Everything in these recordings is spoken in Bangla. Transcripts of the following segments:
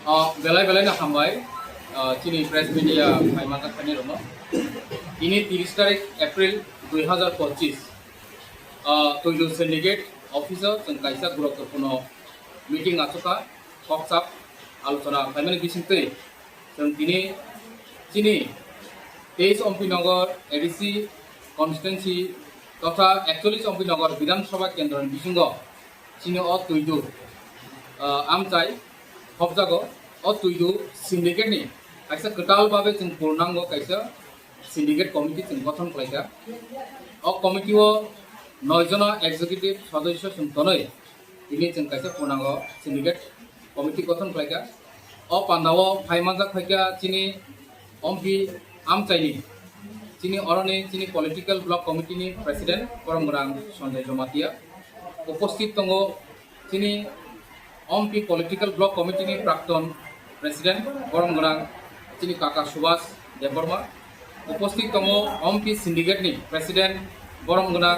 Belai belai na hambai chini press media Paimanta Khani Rono. Ini 30 tarik April 2025 Toidu syndicate officer jeung kaisa guruত্বপূর্ণ meeting acuka workshop আলোচনা Paimani bisingte jeung tini chini 23 Ampinagar ADC constituency তথা 41 অম্পিনগর বিধানসভা কেন্দ্রের বিসঙ্গ চিনি তুইদু আমচাই হবজাগো তুইদু সিন্ডিকেটনি কাইসা কটালভাবে जों পূর্ণাঙ্গ কাইসা সিন্ডিকেট কমিটি जों গঠন খাইকা কমিটিও 9 জন এক্সিকিউটিভ সদস্য তনয় তিনি जों কাইসা পূর্ণাঙ্গ সিন্ডিকেট কমিটি গঠন খাইকা পান্দাও ফাইমানজা খাইকা চিনি অম্পি আমচাইনি চিনি অরণে চিনি পলিটিক্যাল ব্লক কমিটিনি প্রেসিডেন্ট করমগ্রাং সঞ্জয় জমাতিয়া উপস্থিত দङ চিনি অম্পি পলিটিক্যাল ব্লক কমিটিনি প্রাক্তন প্রেসিডেন্ট করমগ্রাং চিনি কাকা সুভাষ দেববর্মা উপস্থিত দङ অম্পি সিন্ডিকেটনি প্রেসিডেন্ট করমগ্রাং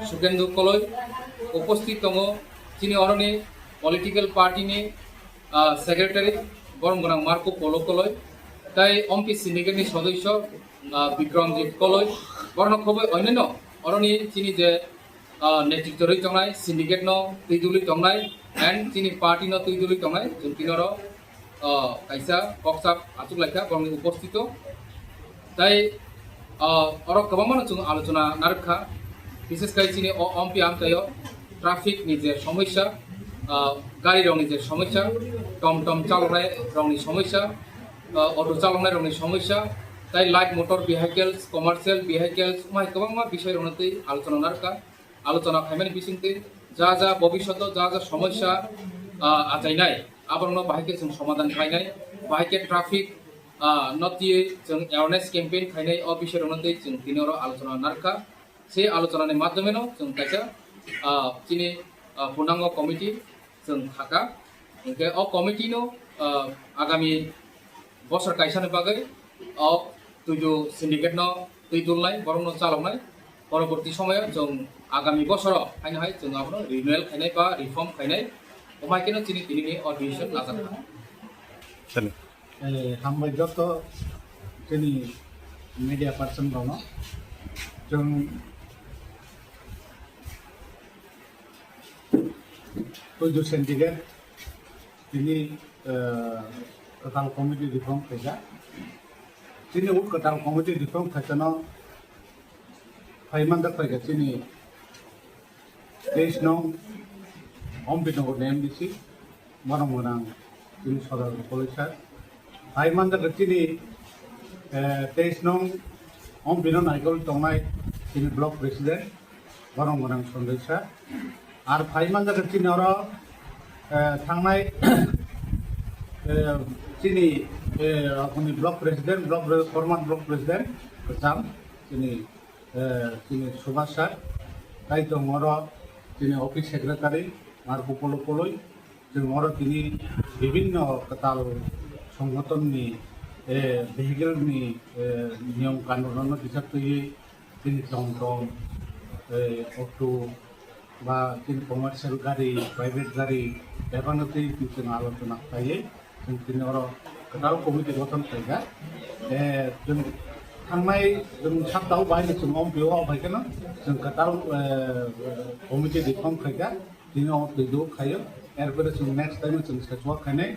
সুকেন্দু কলই উপস্থিত দङ চিনি অরণে পলিটিক্যাল পার্টিনি সেক্রেটারি করমগ্রাং মার্কো পলো কলই তাই অম্পি সিন্ডিকেটনি সদস্য বিক্রমজিৎ কলই বর্ণ খবর অন্যান্য অরণি চিনি যে নেতৃত্ব রই তংনাই সিন্ডিকেট ন তুইদুলি তংনাই এন্ড চিনি পার্টি ন তুইদুলি তংনাই जों তিনর কাইসা বক্সাপ আচুক লাইকা বর্ণ উপস্থিত তাই অর গোबां जों আলোচনা নারখা বিশেষ করে চিনি অম্পি আমচাইও ট্রাফিক नि যে সমস্যা গাড়ি রংনি যে সমস্যা টমটম চালনায় রংনি সমস্যা অটো চালনায় রংনি সমস্যা তাই light motor vehicles commercial vehicles गोबां বিষয় রংতে আলোচনা নারকা আলোচনা খাইমানি বিসিংতে যা যা ভবিষ্যৎ যা যা সমস্যা আজাইনাই আবরণ বাহাইকে जों সমাধান খাইনাই বাহাইকে ট্রাফিক নতিয়ে जों অ্যাওয়ারনেস ক্যাম্পেইন খাইনাই বিষয় রংতে जों তিনর আলোচনা নারকা সেই আলোচনার মাধ্যমেনো जों কাইসা চিনি পূর্ণাঙ্গ কমিটি जों থাকা ওকে কমিটিনো আগামী বছর কাইসানি বাগৈ তুইদু সিন্ডিকেট ন তুইদুলনাই বরং চালাवनाय পরবর্তী সময়ে जों আগামী বছর খাইনাই जों আবনো রিনিউয়াল খাইনাই বা রিফর্ম খাইনাই ওমাইকেনো চিনি তিনিনি অডিশন নাজানা চলো হামবাই যত চিনি মিডিয়া পার্সন দङ जों তুইদু সিন্ডিকেট তিনি total committee reform kaisa chini ut total committee reform khaisano faimanda kaisa chini 23 nong ombinogo MDC morongorang chini sodar polisa faimanda chini 23 nong ombino naikol tongnai chini block president morongorang sondaisa ar faimanda chini oro thangnai chini अपनी block president former block president कचाम chini chini सुभाष सर ताई तो मोरो chini office secretary Marco Polo पोलोई जों मोरो chini विभिन्न कताल संगठन नि भेहिकल नि नियम कानून हिसाब तो ये chini टमटम ऑटो बा chini कमार्शियल गाड़ी प्राइवेट गाड़ी बेबानते जों आलोचना खायो जों तिनर कटाल कमिटी गठन खायगा जों थांनाय जों साप्ताह बाहायनो जों बेयाव आवगायगोन जों कटाल कमिटी रिफर्म खायगा दिनो दैदो खायो एरपरे जों नेक्स्ट टाइम जों सेचवा खायनाय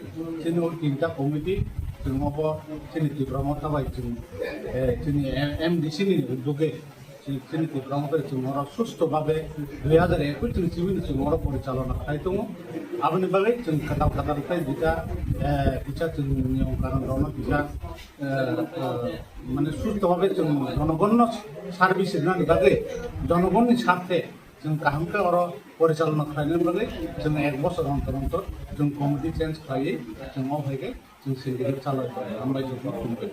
जों तीनटा कमिटी जों अब जोंनि तिब्रामाव थाबाय जों जोंनि एमडिसि नि उद्योगे जोंनि तिब्रामाव जों मरा सुस्थभावे 2021 जों मरा परिचालना खाय दङ आबनि बागै जों कटाल कटालनिफ्राय बिटा जों नियम कानुन दङ बिटा माने सुस्थभावे जों जनगण सार्भिस होनायनि बागै जनगणनि सार्थे जों गाहामखौ आरो परिचालना खालामनो बागै जों एक बছর অন্তর অন্তর जों कमिटि चेन्ज खालायो जों आवगायगोन जों सिन्डिकेट चालायबाय हामबाय जों खुलुमबाय